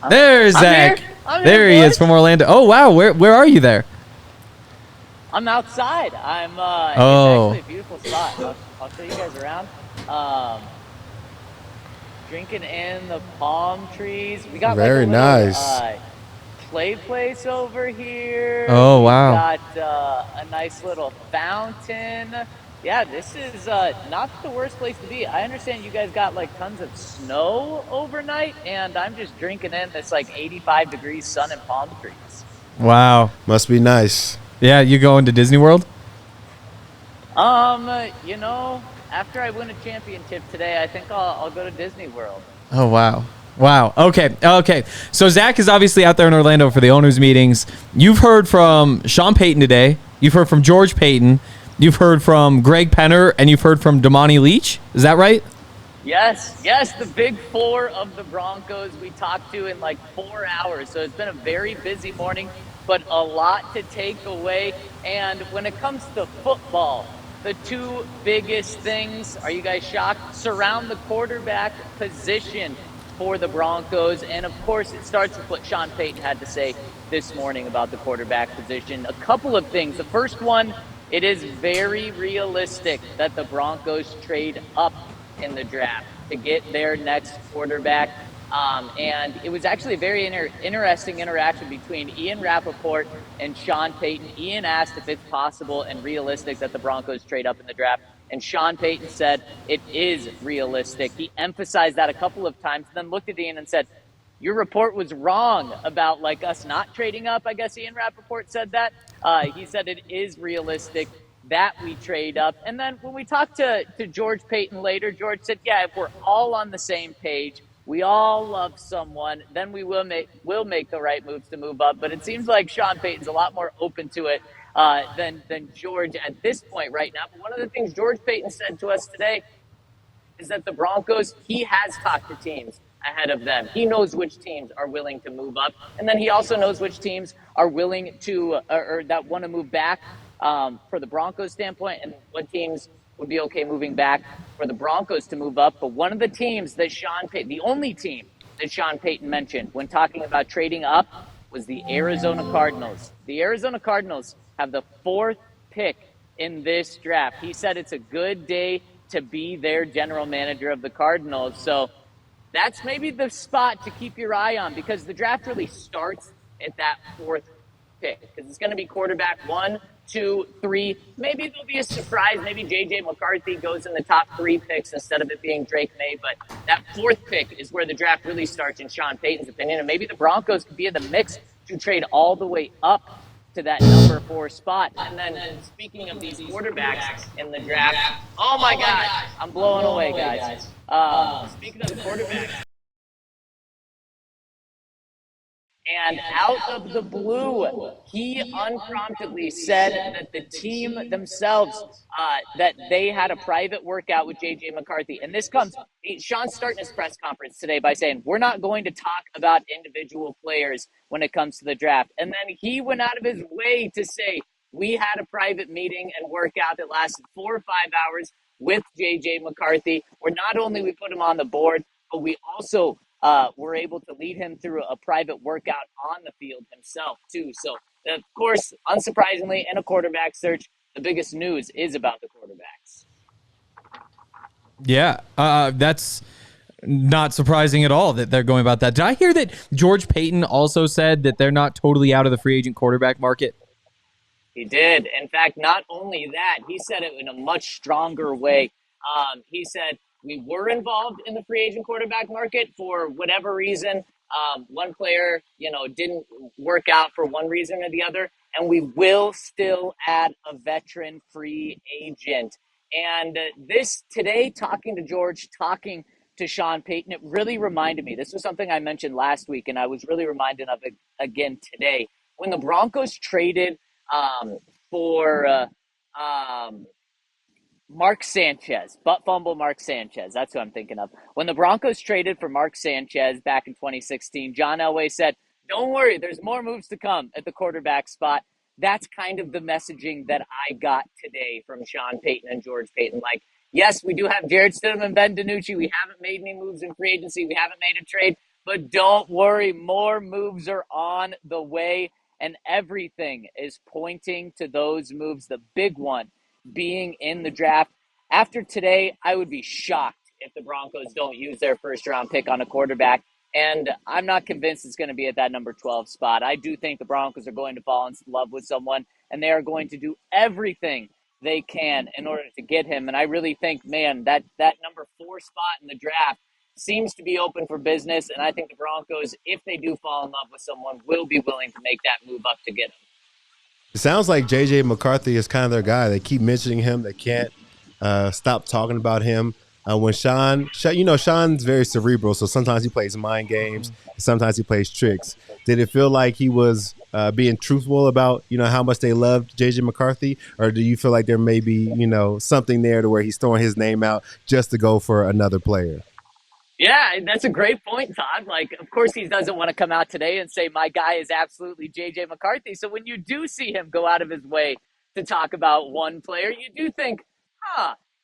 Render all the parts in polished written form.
There's Zach. I'm There here, he boys. is from Orlando. Oh wow, where are you there? I'm outside. I'm. Oh. It's actually a beautiful spot. I'll show you guys around. Um, Drinking in the palm trees. We got like a Very little nice. play place over here. Oh We've wow. got a nice little fountain. Yeah, this is not the worst place to be. I understand you guys got like tons of snow overnight, and I'm just drinking in this like 85 degrees sun and palm trees. Wow. Must be nice. Yeah, you going to Disney World? You know, after I win a championship today, I think I'll go to Disney World. Oh wow. Wow. Okay. So Zach is obviously out there in Orlando for the owners' meetings. You've heard from Sean Payton today. You've heard from George Payton. You've heard from Greg Penner, and you've heard from Damani Leech. Is that right? Yes, the big four of the Broncos we talked to in like 4 hours. So it's been a very busy morning, but a lot to take away. And when it comes to football, the two biggest things, are you guys shocked? Surround the quarterback position for the Broncos. And of course, it starts with what Sean Payton had to say this morning about the quarterback position. A couple of things. The first one, it is very realistic that the Broncos trade up in the draft to get their next quarterback. And it was actually a very interesting interaction between Ian Rappaport and Sean Payton. Ian asked if it's possible and realistic that the Broncos trade up in the draft. And Sean Payton said it is realistic. He emphasized that a couple of times, then looked at Ian and said, your report was wrong about like us not trading up. I guess Ian Rappaport said that. He said it is realistic that we trade up. And then when we talked to George Payton later, George said, yeah, if we're all on the same page, we all love someone, then we will make the right moves to move up. But it seems like Sean Payton's a lot more open to it than George at this point right now. But one of the things George Payton said to us today is that the Broncos, he has talked to teams ahead of them. He knows which teams are willing to move up. And then he also knows which teams are willing to, or that want to move back for the Broncos standpoint, and what teams would be okay moving back for the Broncos to move up. But one of the teams that Sean Payton, the only team that Sean Payton mentioned when talking about trading up was the Arizona Cardinals. The Arizona Cardinals have the 4th pick in this draft. He said it's a good day to be their general manager of the Cardinals. So that's maybe the spot to keep your eye on, because the draft really starts at that 4th pick, because it's going to be quarterback 1, 2, 3. Maybe there'll be a surprise. Maybe JJ McCarthy goes in the top 3 picks instead of it being Drake May. But that 4th pick is where the draft really starts, in Sean Payton's opinion. And maybe the Broncos could be in the mix to trade all the way up to that number 4 spot. And then speaking of these quarterbacks in the draft, oh my God, I'm blowing away, guys. Speaking of the quarterbacks, and out of the blue, he unpromptedly said that the team themselves, that they had a private workout with JJ McCarthy. And this comes, Sean's starting his press conference today by saying, we're not going to talk about individual players when it comes to the draft. And then he went out of his way to say, we had a private meeting and workout that lasted 4 or 5 hours with JJ McCarthy, where not only we put him on the board, but we also were able to lead him through a private workout on the field himself, too. So, of course, unsurprisingly, in a quarterback search, the biggest news is about the quarterbacks. Yeah, that's not surprising at all that they're going about that. Did I hear that George Payton also said that they're not totally out of the free agent quarterback market? He did. In fact, not only that, he said it in a much stronger way. He said, we were involved in the free agent quarterback market for whatever reason. One player, didn't work out for one reason or the other, and we will still add a veteran free agent. And this today, talking to George, talking to Sean Payton, it really reminded me. This was something I mentioned last week, and I was really reminded of it again today. When the Broncos traded for Mark Sanchez, butt fumble Mark Sanchez. That's who I'm thinking of. When the Broncos traded for Mark Sanchez back in 2016, John Elway said, don't worry, there's more moves to come at the quarterback spot. That's kind of the messaging that I got today from Sean Payton and George Payton. Like, yes, we do have Jared Stidham and Ben DiNucci. We haven't made any moves in free agency. We haven't made a trade. But don't worry, more moves are on the way, and everything is pointing to those moves. The big one being in the draft. After today, I would be shocked if the Broncos don't use their first round pick on a quarterback. And I'm not convinced it's going to be at that number 12 spot. I do think the Broncos are going to fall in love with someone, and they are going to do everything they can in order to get him. And I really think, man, that number 4 spot in the draft seems to be open for business. And I think the Broncos, if they do fall in love with someone, will be willing to make that move up to get him. It sounds like JJ McCarthy is kind of their guy. They keep mentioning him. They can't stop talking about him. When Sean's very cerebral, so sometimes he plays mind games, sometimes he plays tricks. Did it feel like he was being truthful about, how much they loved JJ McCarthy, or do you feel like there may be, something there to where he's throwing his name out just to go for another player? Yeah, that's a great point, Todd. Like, of course, he doesn't want to come out today and say, my guy is absolutely JJ McCarthy. So when you do see him go out of his way to talk about one player, you do think,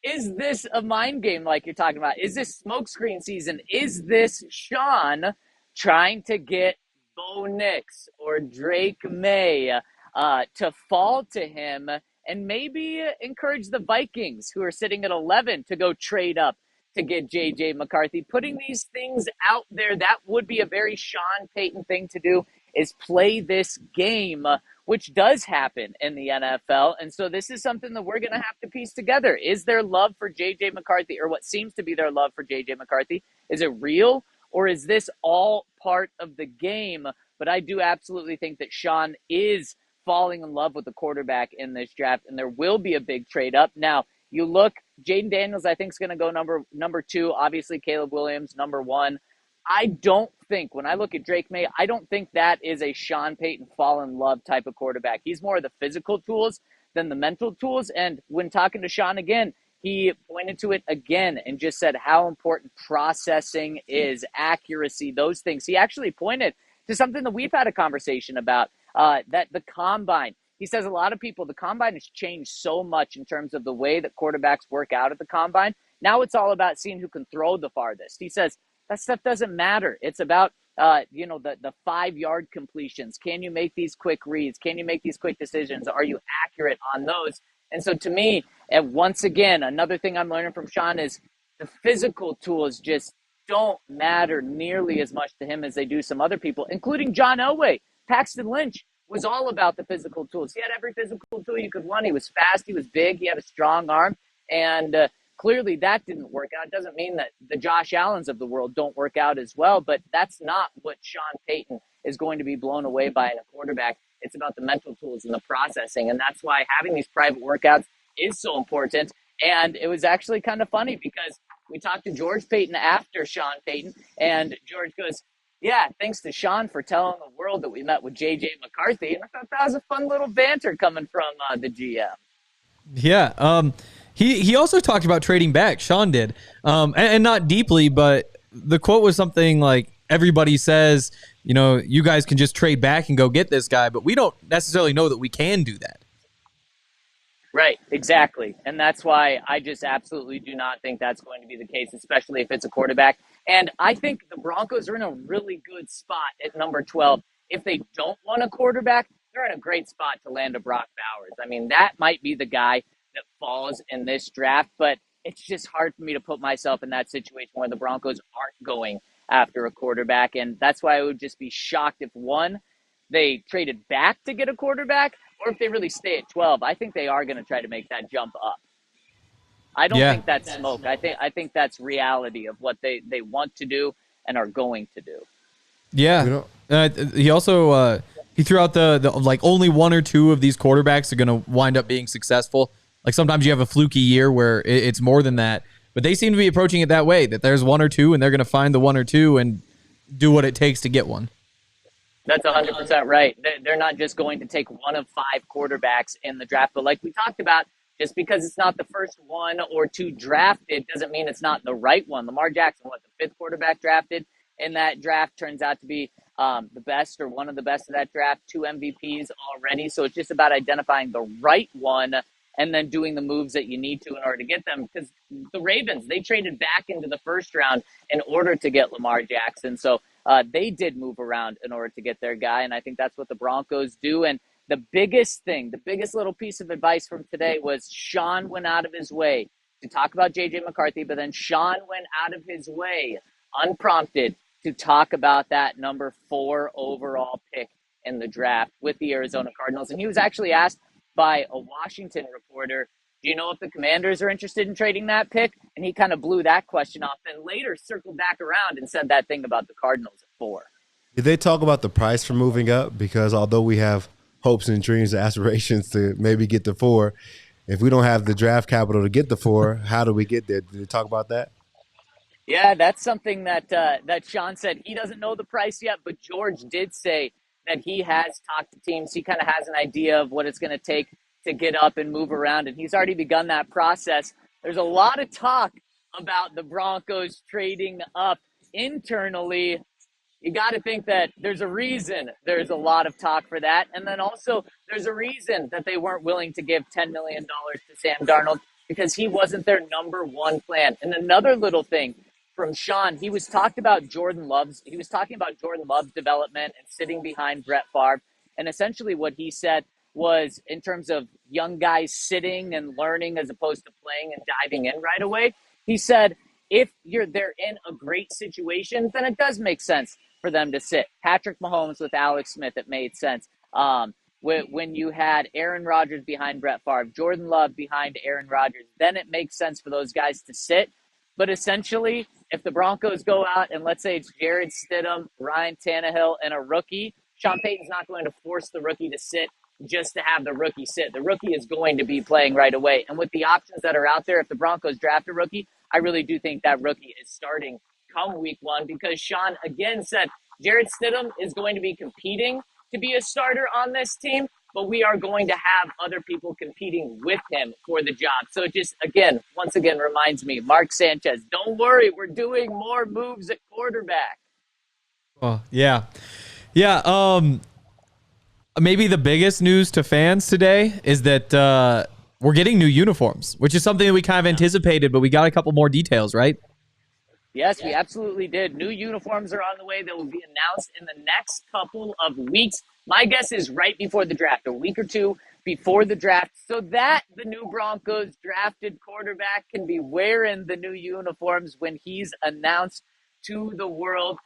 is this a mind game like you're talking about? Is this smokescreen season? Is this Sean trying to get Bo Nix or Drake May to fall to him and maybe encourage the Vikings, who are sitting at 11, to go trade up to get JJ McCarthy? Putting these things out there, that would be a very Sean Payton thing to do, is play this game, which does happen in the NFL. And so this is something that we're going to have to piece together. Is their love for JJ McCarthy, or what seems to be their love for JJ McCarthy, is it real, or is this all part of the game? But I do absolutely think that Sean is falling in love with the quarterback in this draft, and there will be a big trade up. Now, you look, Jaden Daniels, I think, is going to go number 2. Obviously, Caleb Williams, number 1. I don't think, when I look at Drake May, I don't think that is a Sean Payton fall in love type of quarterback. He's more of the physical tools than the mental tools. And when talking to Sean again, he pointed to it again and just said how important processing is, accuracy, those things. He actually pointed to something that we've had a conversation about, that the combine. He says a lot of people, the combine has changed so much in terms of the way that quarterbacks work out at the combine. Now it's all about seeing who can throw the farthest. He says that stuff doesn't matter. It's about, the 5-yard completions. Can you make these quick reads? Can you make these quick decisions? Are you accurate on those? And so to me, and once again, another thing I'm learning from Sean is the physical tools just don't matter nearly as much to him as they do some other people, including John Elway. Paxton Lynch was all about the physical tools. He had every physical tool you could want. He was fast. He was big. He had a strong arm. And clearly that didn't work out. It doesn't mean that the Josh Allens of the world don't work out as well, but that's not what Sean Payton is going to be blown away by in a quarterback. It's about the mental tools and the processing. And that's why having these private workouts is so important. And it was actually kind of funny because we talked to George Payton after Sean Payton, and George goes, yeah, thanks to Sean for telling the world that we met with JJ McCarthy. And I thought that was a fun little banter coming from the GM. Yeah. He also talked about trading back. Sean did. And not deeply, but the quote was something like, everybody says, you guys can just trade back and go get this guy, but we don't necessarily know that we can do that. Right, exactly. And that's why I just absolutely do not think that's going to be the case, especially if it's a quarterback. And I think the Broncos are in a really good spot at number 12. If they don't want a quarterback, they're in a great spot to land a Brock Bowers. I mean, that might be the guy that falls in this draft, but it's just hard for me to put myself in that situation where the Broncos aren't going after a quarterback. And that's why I would just be shocked if, one, they traded back to get a quarterback, or if they really stay at 12. I think they are going to try to make that jump up. I don't think that's smoke. I think that's reality of what they want to do and are going to do. Yeah. He also he threw out the like only 1 or 2 of these quarterbacks are going to wind up being successful. Like sometimes you have a fluky year where it's more than that, but they seem to be approaching it that way, that there's 1 or 2 and they're going to find the 1 or 2 and do what it takes to get one. That's 100% right. They're not just going to take 1 of 5 quarterbacks in the draft, but like we talked about, just because it's not the first 1 or 2 drafted doesn't mean it's not the right one. Lamar Jackson, the 5th quarterback drafted in that draft, turns out to be the best or one of the best of that draft, 2 MVPs already. So it's just about identifying the right one and then doing the moves that you need to in order to get them. Because the Ravens, they traded back into the first round in order to get Lamar Jackson. So they did move around in order to get their guy, and I think that's what the Broncos do. And the biggest little piece of advice from today was Sean went out of his way to talk about JJ McCarthy, but then Sean went out of his way, unprompted, to talk about that number 4 overall pick in the draft with the Arizona Cardinals. And he was actually asked by a Washington reporter, do you know if the Commanders are interested in trading that pick? And he kind of blew that question off, and later circled back around and said that thing about the Cardinals at 4. Did they talk about the price for moving up? Because although we have hopes and dreams and aspirations to maybe get to 4, if we don't have the draft capital to get to 4, how do we get there? Did they talk about that? Yeah, that's something that that Sean said. He doesn't know the price yet, but George did say that he has talked to teams. He kind of has an idea of what it's going to take to get up and move around, and he's already begun that process. There's a lot of talk about the Broncos trading up internally. You got to think that there's a reason there's a lot of talk for that. And then also there's a reason that they weren't willing to give $10 million to Sam Darnold, because he wasn't their number one plan. And another little thing from Sean, he was talking about Jordan Love's development and sitting behind Brett Favre. And essentially what he said was, in terms of young guys sitting and learning as opposed to playing and diving in right away, he said, if they're in a great situation, then it does make sense for them to sit. Patrick Mahomes with Alex Smith, it made sense. When you had Aaron Rodgers behind Brett Favre, Jordan Love behind Aaron Rodgers, then it makes sense for those guys to sit. But essentially, if the Broncos go out and let's say it's Jared Stidham, Ryan Tannehill, and a rookie, Sean Payton's not going to force the rookie to sit just to have the rookie sit. The rookie is going to be playing right away. And with the options that are out there, if the Broncos draft a rookie, I really do think that rookie is starting come week 1, because Sean again said Jared Stidham is going to be competing to be a starter on this team, but we are going to have other people competing with him for the job. So it just, once again reminds me, Mark Sanchez, don't worry, we're doing more moves at quarterback. Oh, yeah. Yeah, maybe the biggest news to fans today is that we're getting new uniforms, which is something that we kind of anticipated, but we got a couple more details, right? Yes, we absolutely did. New uniforms are on the way. They will be announced in the next couple of weeks. My guess is right before the draft, a week or two before the draft, so that the new Broncos drafted quarterback can be wearing the new uniforms when he's announced to the world.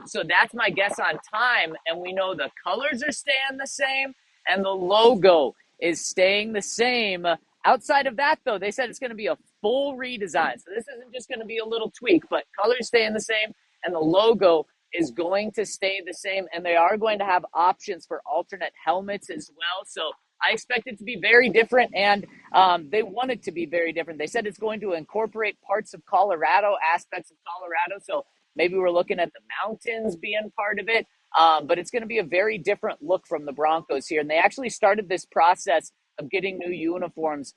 So that's my guess on time. And we know the colors are staying the same and the logo is staying the same. Outside of that, though, they said it's going to be a full redesign. So this isn't just going to be a little tweak, but colors staying the same and the logo is going to stay the same. And they are going to have options for alternate helmets as well. So I expect it to be very different, and they want it to be very different. They said it's going to incorporate parts of Colorado, aspects of Colorado. So maybe we're looking at the mountains being part of it, but it's going to be a very different look from the Broncos here. And they actually started this process of getting new uniforms.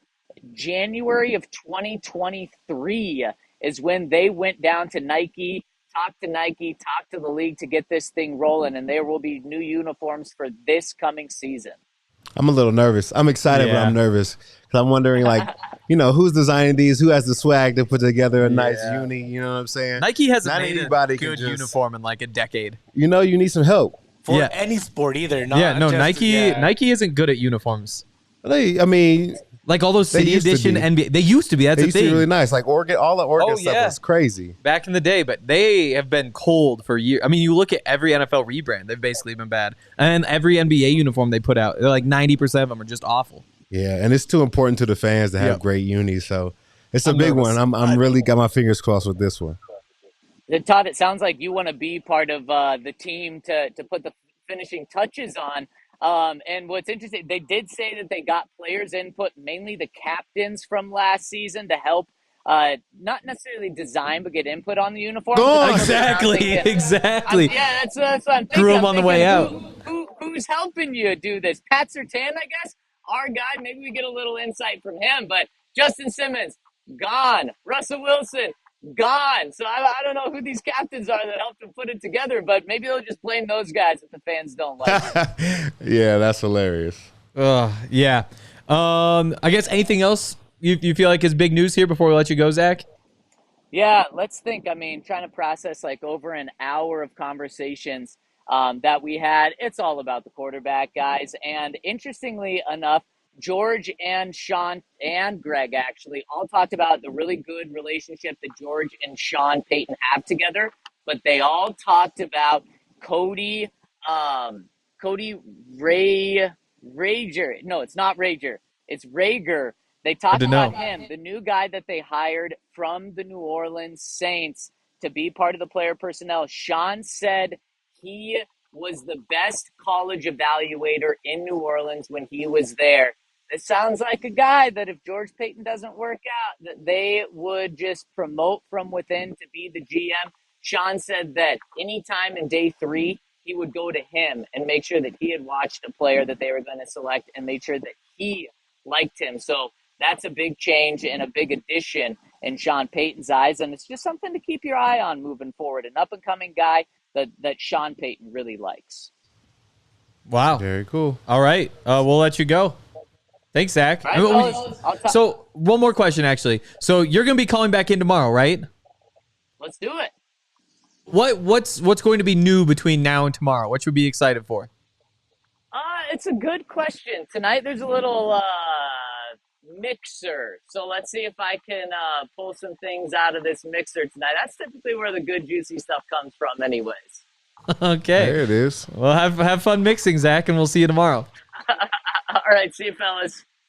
January of 2023 is when they went down to Nike, talked to the league to get this thing rolling, and there will be new uniforms for this coming season. I'm a little nervous. I'm excited, but I'm nervous because I'm wondering, who's designing these? Who has the swag to put together a nice uni? You know what I'm saying? Nike hasn't Not made anybody a good uniform in like a decade. You need some help. For any sport either. Nike isn't good at uniforms. Like all those City Edition NBA. They used to be. That's they a used thing. to be really nice. Like Oregon, all the Oregon stuff was crazy. Back in the day, but they have been cold for years. I mean, you look at every NFL rebrand, they've basically been bad. And every NBA uniform they put out, they're like 90% of them are just awful. Yeah, and it's too important to the fans to have great unis. So it's a big one. I'm really got my fingers crossed with this one. Todd, it sounds like you want to be part of the team to put the finishing touches on. And what's interesting, they did say that they got players' input, mainly the captains from last season, to help not necessarily design, but get input on the uniform. Exactly. That's what I'm thinking. Grew them on the way out. Who's helping you do this? Pat Surtain, I guess, our guy. Maybe we get a little insight from him. But Justin Simmons, gone. Russell Wilson, gone. So I don't know who these captains are that helped them put it together, but maybe they'll just blame those guys if the fans don't like it. Yeah, that's hilarious. Yeah. I guess anything else you feel like is big news here before we let you go, Zach? Yeah, let's think. I mean, trying to process like over an hour of conversations that we had. It's all about the quarterback, guys. And interestingly enough, George and Sean and Greg actually all talked about the really good relationship that George and Sean Payton have together. But they all talked about Cody, um, Cody Ray Rager. No, it's not Rager. It's Rager. They Good talked to about know. him, the new guy that they hired from the New Orleans Saints to be part of the player personnel. Sean said he was the best college evaluator in New Orleans when he was there. It sounds like a guy that if George Payton doesn't work out, that they would just promote from within to be the GM. Sean said that anytime in day 3, he would go to him and make sure that he had watched a player that they were going to select and made sure that he liked him. So that's a big change and a big addition in Sean Payton's eyes, and it's just something to keep your eye on moving forward. An up-and-coming guy that Sean Payton really likes. Wow. Very cool. All right. We'll let you go. Thanks, Zach. Right, fellas? So one more question, actually. So you're going to be calling back in tomorrow, right? Let's do it. What's going to be new between now and tomorrow? What should we be excited for? It's a good question. Tonight there's a little mixer. So let's see if I can pull some things out of this mixer tonight. That's typically where the good, juicy stuff comes from anyways. Okay. There it is. Well, have fun mixing, Zach, and we'll see you tomorrow. All right. See you, fellas.